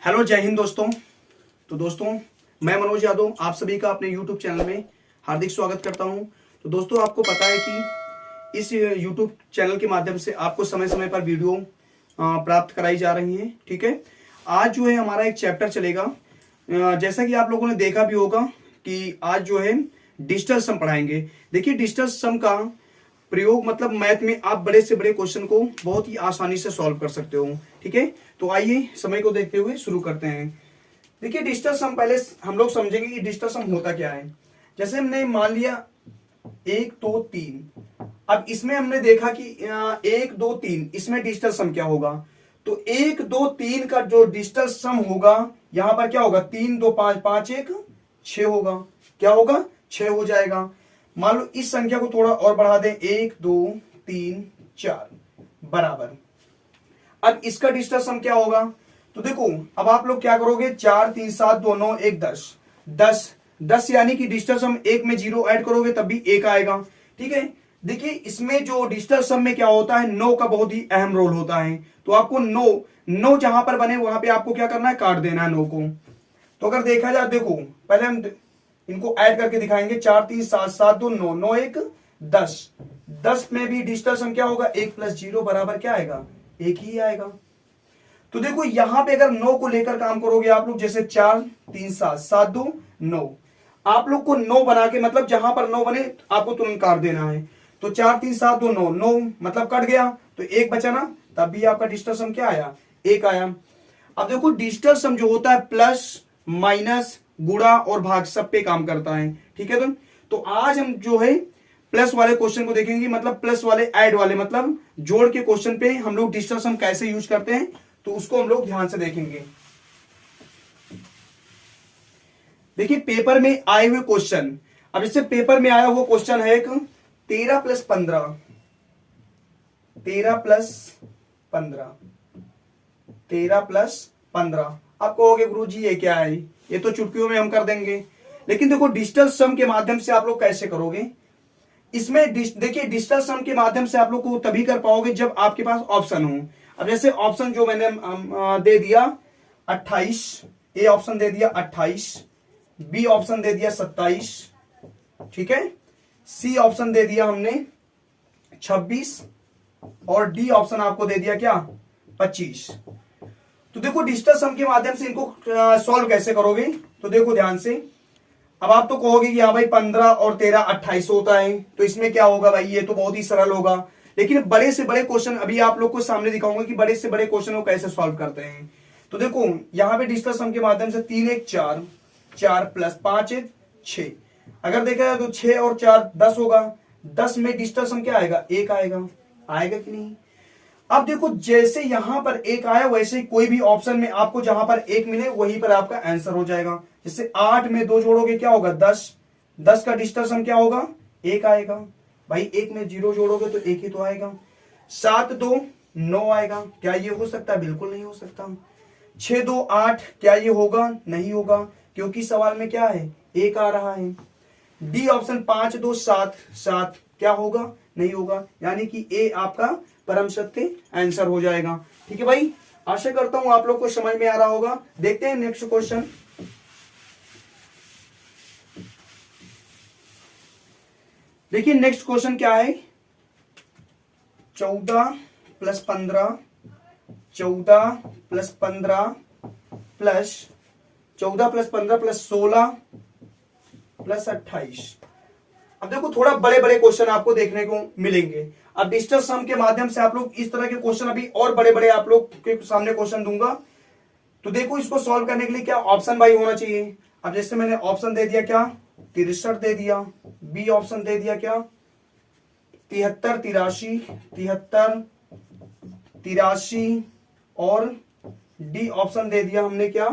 Hello, जय हिंद दोस्तों। तो दोस्तों, मैं मनोज यादव आप सभी का अपने YouTube चैनल में हार्दिक स्वागत करता हूं। तो दोस्तों, आपको पता है कि इस YouTube चैनल के माध्यम से आपको समय समय पर वीडियो प्राप्त कराई जा रही हैं। ठीक है, आज जो है हमारा एक चैप्टर चलेगा। जैसा कि आप लोगों ने देखा भी होगा कि आज जो है डिजिटल सम पढ़ाएंगे। देखिए, डिजिटल सम का प्रयोग मतलब मैथ में आप बड़े से बड़े क्वेश्चन को बहुत ही आसानी से सॉल्व कर सकते हो। ठीक है, तो आइए समय को देखते हुए शुरू करते हैं। देखिए, डिजिटल सम पहले हम लोग समझेंगे कि डिजिटल सम होता क्या है। जैसे हमने मान लिया 1 2 3, अब इसमें हमने देखा कि 1 2 3 इसमें डिजिटल सम क्या होगा। तो 1 2 3 का जो डिजिटल सम होगा यहां पर क्या होगा, 3 2 5 5 1 6 होगा। क्या होगा, 6 हो जाएगा। मान लो इस संख्या को थोड़ा और बढ़ा दें, 1 2 3 4 बराबर। अब इसका डिजिटल सम क्या होगा। तो देखो, अब आप लोग क्या करोगे, 4 3 7 2 9 1 10 10 10 यानी कि डिजिटल सम 1 में 0 ऐड करोगे तब भी 1 आएगा। ठीक है, देखिए इसमें जो डिजिटल सम में क्या होता है, 9 का बहुत ही अहम रोल होता है। तो आपको 9 जहां पर बने वहां पे आपको क्या करना है, काट देना है 9 को। तो अगर देखा जाए, देखो पहले हम इनको ऐड करके दिखाएंगे। 4 3 7 7 2 9 9 1 10 10 में भी डिजिटल सम क्या होगा, 1 + 0 बराबर क्या आएगा, 1 ही आएगा। तो देखो यहां पे अगर 9 को लेकर काम करोगे आप लोग, जैसे 4 3 7 7 2 9, आप लोग को 9 बना के मतलब जहां पर 9 बने आपको तुरंत काट देना है। तो 4 3 7 2 9 9 मतलब कट गया, तो 1 बचा ना, तब भी आपका डिजिटल सम क्या आया, 1 आया। अब देखो, डिजिटल सम जो होता है प्लस माइनस गुणा और भाग सब पे काम करता है। ठीक है, तो आज हम जो है प्लस वाले क्वेश्चन को देखेंगे, मतलब प्लस वाले ऐड वाले मतलब जोड़ के क्वेश्चन पे हम लोग डिजिटल सम कैसे यूज करते हैं, तो उसको हम लोग ध्यान से देखेंगे। देखिए, पेपर में आए हुए क्वेश्चन, अब इससे पेपर में आया हुआ क्वेश्चन है एक 13 + 15 13 + 15 13 + 15। आप कहोगे गुरुजी ये क्या है, ये तो चुटकियों में हम कर देंगे। लेकिन देखो, डिजिटल सम के माध्यम से आप लोग कैसे करोगे। इसमें देखिए, डिजिटल सम के माध्यम से आप लोग को तभी कर पाओगे जब आपके पास ऑप्शन हो। अब जैसे ऑप्शन जो मैंने दे दिया 28, ए ऑप्शन दे दिया 28, बी ऑप्शन दे दिया 27, ठीक है, सी ऑप्शन दे दिया हमने 26 और डी ऑप्शन आपको दे दिया क्या, 25। तो देखो, डिजिटल सम के माध्यम से इनको सॉल्व कैसे करोगे। तो देखो ध्यान से, अब आप तो कहोगे कि हाँ भाई 15 और 13 28 होता है, तो इसमें क्या होगा भाई, ये तो बहुत ही सरल होगा। लेकिन बड़े से बड़े क्वेश्चन अभी आप लोग को सामने दिखाऊंगा कि बड़े से बड़े क्वेश्चन को कैसे सॉल्व करते हैं। तो देखो यहाँ पे डिजिटल सम के माध्यम से 3 1 4 4 + 5 1 6, अगर देखा जाए तो 6 और 4 10 होगा। 10 में डिजिटल सम क्या आएगा, 1 आएगा। आएगा कि नहीं। अब देखो, जैसे यहां पर 1 आया वैसे ही कोई भी ऑप्शन में आपको जहां पर 1 मिले वहीं पर आपका आंसर हो जाएगा। जैसे 8 में 2 जोड़ोगे क्या होगा, 10 10 का डिजिटल सम क्या होगा, 1 आएगा। भाई 1 में 0 जोड़ोगे तो 1 ही तो आएगा। 7 2 9 आएगा। क्या ये हो सकता है, बिल्कुल नहीं हो सकता। 6 2 8, क्या ये होगा, नहीं होगा, क्योंकि सवाल में क्या है, 1 आ रहा है। डी ऑप्शन 5 2 7 7, क्या होगा, नहीं होगा, यानी कि ए आपका परम सत्य आंसर हो जाएगा। ठीक है भाई, आशा करता हूं आप लोग को समझ में आ रहा होगा। देखते हैं नेक्स्ट क्वेश्चन। देखिए नेक्स्ट क्वेश्चन क्या है, 14 + 15 14 + 15 प्लस 14 + 15 + 16 + 28। अब देखो, थोड़ा बड़े बड़े क्वेश्चन आपको देखने को मिलेंगे। अब डिजिटल सम के माध्यम से आप लोग इस तरह के क्वेश्चन अभी और बड़े बड़े आप लोग के सामने क्वेश्चन दूंगा। तो देखो, इसको सॉल्व करने के लिए क्या ऑप्शन भाई होना चाहिए। अब जैसे मैंने ऑप्शन दे दिया क्या, 63 दे दिया, बी ऑप्शन दे दिया क्या, 73 83 73 83 और डी ऑप्शन दे दिया हमने क्या,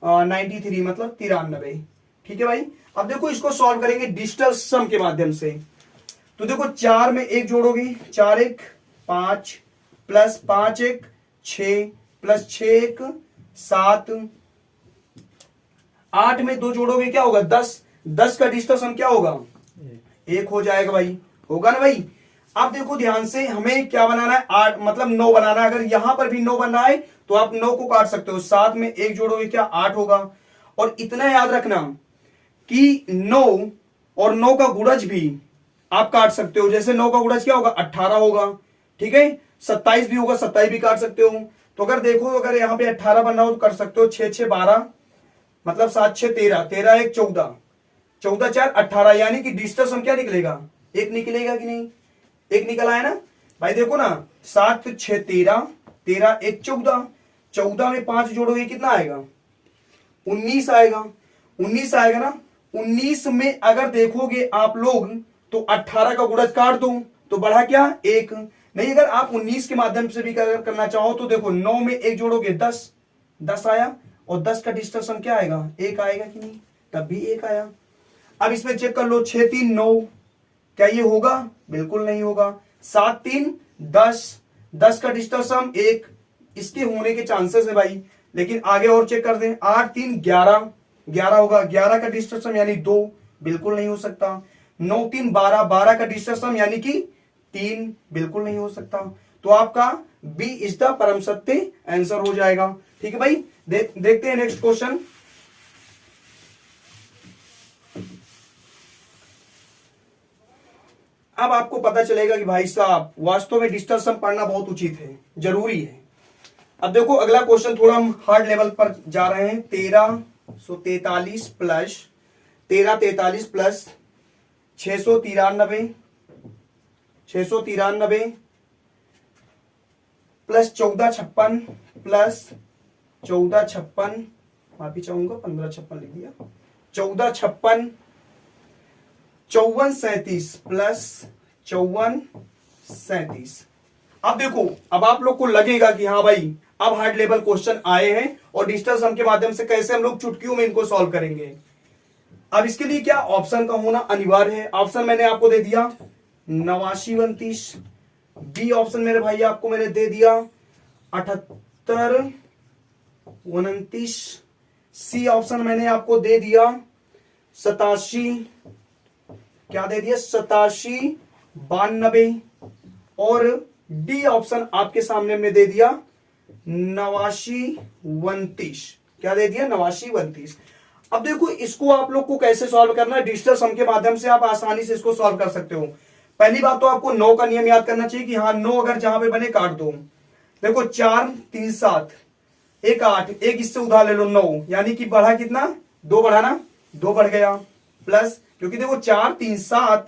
93 मतलब 93। ठीक है भाई, अब देखो इसको सॉल्व करेंगे डिजिटल सम के माध्यम से। तो देखो, 4 में 1 जोड़ोगे, 4 1 5 + 5 1 6 + 6 1 7, 8 में 2 जोड़ोगे क्या होगा, 10 10 का डिजिटल सम क्या होगा, 1 हो जाएगा भाई, होगा ना भाई। अब देखो ध्यान से, हमें क्या बनाना है, 8 मतलब 9 बनाना है। अगर यहां पर भी 9 बनना है तो आप 9 को काट सकते हो, 7 में 1 जोड़ोगे क्या 8 होगा। और इतना याद रखना कि 9 और 9 का गुणज भी आप काट सकते हो, जैसे 9 का गुणज क्या होगा 18 होगा, ठीक है। 27 भी होगा, 27 भी काट सकते हो। तो अगर देखो अगर यहाँ पे 18 बन रहा हो तो कर सकते हो, 6 6 12 मतलब 7 6 13, 13 1 14, 14 4 18, यानी कि डिजिटल सम क्या निकलेगा, एक निकलेगा कि नहीं, एक निकल आया ना भाई। देखो ना 7 6 13, 13 1 14, 14 में 5 जोड़ोगे कितना आएगा 19 आएगा, 19 आएगा ना। 19 में अगर देखोगे आप लोग तो 18 का गुणज काट दो तो बढ़ा क्या 1, नहीं अगर आप 19 के माध्यम से भी अगर करना चाहो तो देखो 9 में 1 जोड़ोगे 10, 10 आया, और 10 का डिजिटल सम क्या आएगा 1 आएगा कि नहीं, तब भी 1 आया। अब इसमें चेक कर लो 6 3 9, क्या ये होगा, बिल्कुल नहीं होगा। 7 3 10, 10 का डिजिटल सम 1, इसके होने के चांसेस है भाई, लेकिन आगे और चेक कर दें। 8 3 11, 11 होगा, 11 का डिजिटल सम यानी 2, बिल्कुल नहीं हो सकता। 9 3 12, 12 का डिजिटल सम यानी कि 3, बिल्कुल नहीं हो सकता। तो आपका बी इज द परम सत्य आंसर हो जाएगा, ठीक है भाई। देखते हैं नेक्स्ट क्वेश्चन। अब आपको पता चलेगा कि भाई साहब वास्तव में डिजिटल सम पढ़ना बहुत उचित है, जरूरी है। अब देखो अगला क्वेश्चन थोड़ा हम हार्ड लेवल पर जा रहे हैं। 1343 प्लस 1343 प्लस 693 प्लस 1456 प्लस 1456, माफी चाहूंगा 1556 लिख दिया, 1456 5437 प्लस 5437। अब देखो अब आप लोग को लगेगा कि हाँ भाई अब हार्ड लेवल क्वेश्चन आए हैं और डिजिटल सम के माध्यम से कैसे हम लोग चुटकियों में इनको सॉल्व करेंगे। अब इसके लिए क्या ऑप्शन का होना अनिवार्य है। ऑप्शन मैंने आपको दे दिया 89 29, बी ऑप्शन मेरे भाई आपको मैंने दे दिया 78 29, सी ऑप्शन मैंने आपको दे दिया 87, क्या दे दिया 87 92, और डी ऑप्शन आपके सामने में दे दिया 89 29, क्या दे दिया 89 29। अब देखो इसको आप लोग को कैसे सॉल्व करना है, डिजिटल सम के माध्यम से आप आसानी से इसको सॉल्व कर सकते हो। पहली बात तो आपको 9 का नियम याद करना चाहिए कि हाँ 9 अगर जहां पे बने काट दो। देखो 4 3 7 1 8, एक इससे उधार ले लो 9, यानी कि बढ़ा कितना 2 बढ़ा ना, 2 बढ़ गया, प्लस क्योंकि देखो 4 3 7,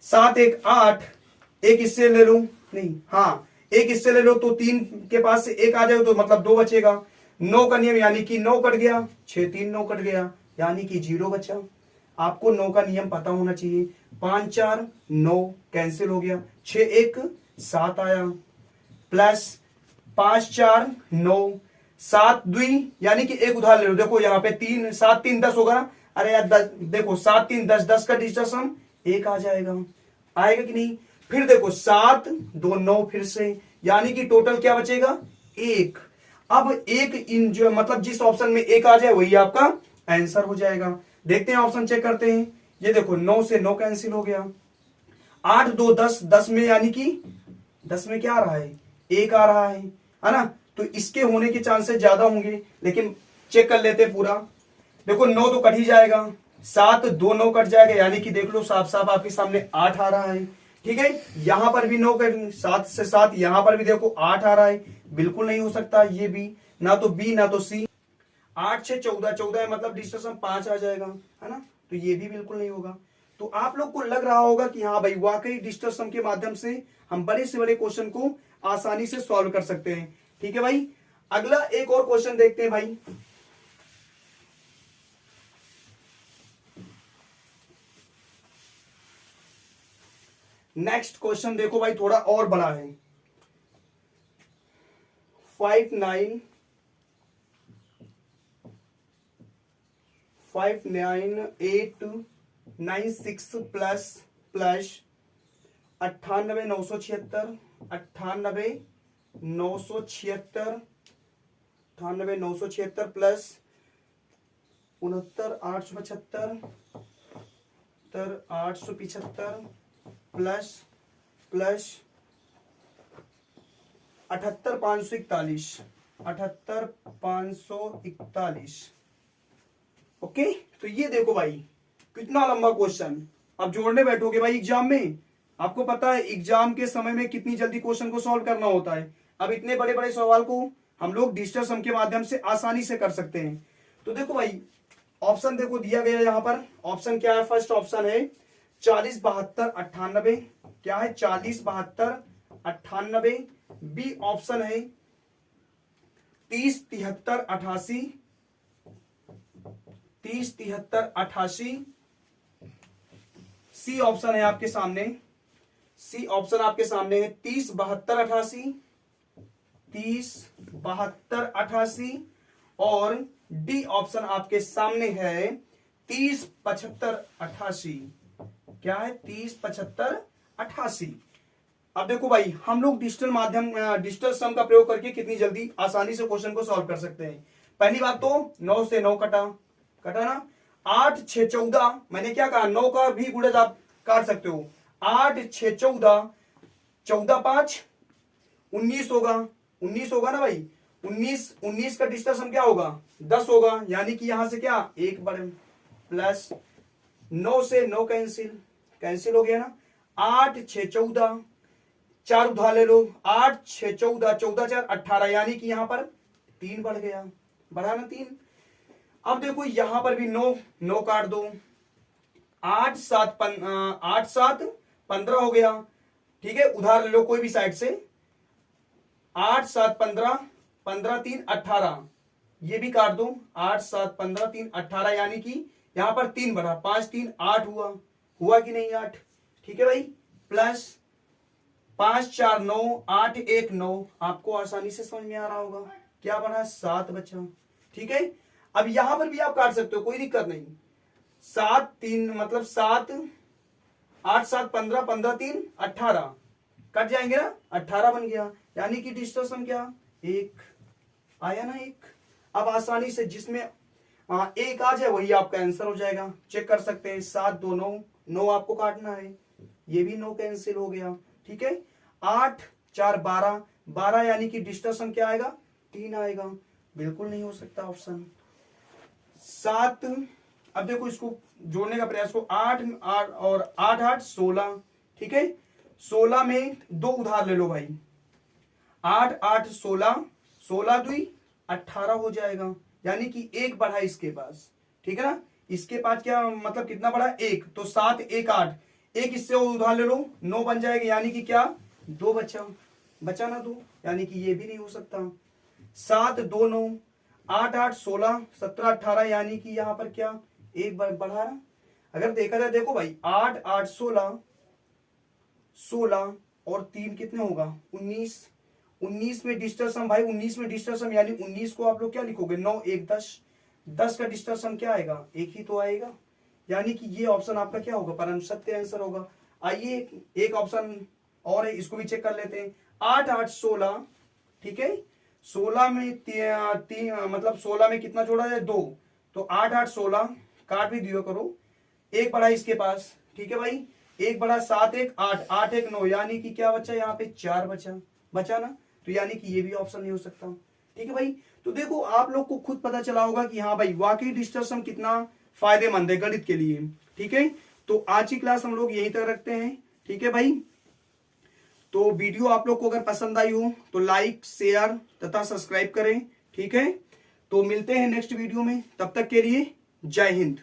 7 1 8, एक इससे ले लो, नहीं हाँ एक इससे ले लो तो 3 के पास से 1 आ जाएगा तो मतलब 2 बचेगा। 9 का नियम यानी कि 9 कट गया, 6 3 9 कट गया यानी कि 0 बचा। आपको 9 का नियम पता होना चाहिए। 5 4 9 कैंसिल हो गया, 6 1 7 आया, प्लस 5 4 9, 7 2 यानी कि एक उधार ले लो। देखो यहाँ पे 3 7 3 10 होगा ना, अरे यार 10, देखो 7 3 10, 10 का डिजिटल सम 1 आ जाएगा, आएगा कि नहीं। फिर देखो 7 2 9 फिर से, यानी कि टोटल क्या बचेगा 1। अब एक इन जो मतलब जिस ऑप्शन में 1 आ जाए वही आपका आंसर हो जाएगा। देखते हैं ऑप्शन चेक करते हैं। ये देखो 9 से 9 कैंसिल हो गया, 8 2 10, 10 में यानी कि 10 में क्या आ रहा है 1 आ रहा है ना, तो इसके होने के चांसेस ज्यादा होंगे, लेकिन चेक कर लेते हैं पूरा। देखो 9 तो कट ही जाएगा, 7 2 9 कट जाएगा, यानी कि देख लो साफ साफ आपके सामने 8 आ रहा है, ठीक है। यहां पर भी 9 कट, 7 से 7, यहां पर भी देखो 8 आ रहा है, बिल्कुल नहीं हो सकता ये भी, ना तो बी ना तो सी। 8 6 14, 14 मतलब डिस्टेंस 5 आ जाएगा, है ना, तो ये भी बिल्कुल नहीं होगा। तो आप लोग को लग रहा होगा कि हाँ भाई वाकई डिजिटल सम के माध्यम से हम बड़े से बड़े क्वेश्चन को आसानी से सॉल्व कर सकते हैं, ठीक है भाई। अगला एक और क्वेश्चन देखते हैं भाई। नेक्स्ट क्वेश्चन देखो भाई थोड़ा और बड़ा है। 5 9 5 9 8 9 6 प्लस 98 976 98 976 98 976 प्लस 69 875 875 प्लस 78 541, 78,541। ओके, तो ये देखो भाई कितना लंबा क्वेश्चन। अब जोड़ने बैठोगे भाई एग्जाम में, आपको पता है एग्जाम के समय में कितनी जल्दी क्वेश्चन को सॉल्व करना होता है। अब इतने बड़े बड़े सवाल को हम लोग डिजिटल सम के माध्यम से आसानी से कर सकते हैं। तो देखो भाई ऑप्शन देखो दिया गया यहाँ पर। ऑप्शन क्या है? फर्स्ट ऑप्शन है 40 72 98। क्या है? 40 72 98। बी ऑप्शन है 30 73 88। 30 73 88। सी ऑप्शन है आपके सामने। सी ऑप्शन आपके सामने है 30 72 88। 30 72 88। और डी ऑप्शन आपके सामने है 30 75 88। क्या है? 30 75 88। अब देखो भाई हम लोग डिजिटल सम का प्रयोग करके कितनी जल्दी आसानी से क्वेश्चन को सॉल्व कर सकते हैं। पहली बात तो 9 से 9 कटा ना। 8 6 14। मैंने क्या कहा? 9 का भी गुणज आप काट सकते हो। 8 6 14, 14 5 19 होगा। 19 होगा ना भाई। 19 का डिजिटल सम क्या होगा? 10 होगा। यानी कि यहां से क्या एक बढ़ प्लस 9 से 9 कैंसिल हो गया ना। 8 6 14, 4 उधार ले लो। 8 6 14, 14 4 18। यानी कि यहां पर 3 बढ़ गया। बढ़ा ना 3। अब देखो यहां पर भी 9 काट दो। 8 7 15 हो गया। ठीक है, उधार ले लो कोई भी साइड से। 8 7 15, 15 3 18। ये भी काट दो। 8 7 15 3 18। यानी कि यहां पर 3 बढ़ा। 5 3 8 हुआ कि नहीं? 8। ठीक है भाई। प्लस 5 4 9, 8 1 9। आपको आसानी से समझ में आ रहा होगा। क्या बना? 7 बचा। ठीक है, अब यहां पर भी आप काट सकते हो, कोई दिक्कत नहीं। 7 3 मतलब 7 8 7 15, 15 3 18। कट जाएंगे ना। 18 बन गया। यानी कि डिजिटल सम क्या? 1 आया ना। 1। अब आसानी से जिसमें 1 आ जाए वही आपका आंसर हो जाएगा। चेक कर सकते हैं। 7 2 9, 9 आपको काटना है। ये भी 9 कैंसिल हो गया। ठीक है, 8 4 12, 12। यानी कि डिजिटल सम क्या आएगा? 3 आएगा। बिल्कुल नहीं हो सकता ऑप्शन 7। अब देखो इसको जोड़ने का प्रयास को। 8 और 8 8 16। ठीक है, 16 में 2 उधार ले लो भाई। 8 8 16, 16 2 18 हो जाएगा। यानी कि 1 बढ़ा इसके पास। ठीक है ना। इसके पास क्या मतलब कितना बढ़ा? 1। तो 7 1 8। 1 इससे उधार ले लो, 9 बन जाएगा। यानी कि क्या? 2 बचा ना 2। यानी कि ये भी नहीं हो सकता। 7 2 9, 8 8 16 17 18। यानी कि यहां पर क्या 1 बढ़ा ना। अगर देखा जाए देखो भाई 8 8 16, 16 और 3 कितने होगा? 19। 19 में डिजिटल सम भाई। 19 में डिजिटल सम यानी 19 को आप लोग क्या लिखोगे? 9 1 10। 10 का डिजिटल सम क्या आएगा? 1 ही तो आएगा। यानी कि ये ऑप्शन आपका क्या होगा? परम सत्य आंसर होगा। आइए एक ऑप्शन और है, इसको भी चेक कर लेते हैं। 8 8 16। ठीक है, 16 में मतलब 16 में कितना जोड़ा जाए? 2। तो 8 8 16 काट भी दिया करो। 1 बढ़ा इसके पास। ठीक है भाई, 1 बढ़ा 7 1 8, 8 1 9। यानी कि क्या बचा? यहाँ पे 4 बचा ना। तो यानी कि ये भी ऑप्शन नहीं हो सकता। ठीक है भाई, तो देखो आप लोग को खुद पता चला होगा कि हाँ भाई वाकई डिजिटल सम कितना फायदेमंद है गणित के लिए। ठीक है, तो आज की क्लास हम लोग यहीं तक रखते हैं। ठीक है भाई, तो वीडियो आप लोग को अगर पसंद आई हो तो लाइक शेयर तथा सब्सक्राइब करें। ठीक है, तो मिलते हैं नेक्स्ट वीडियो में। तब तक के लिए जय हिंद।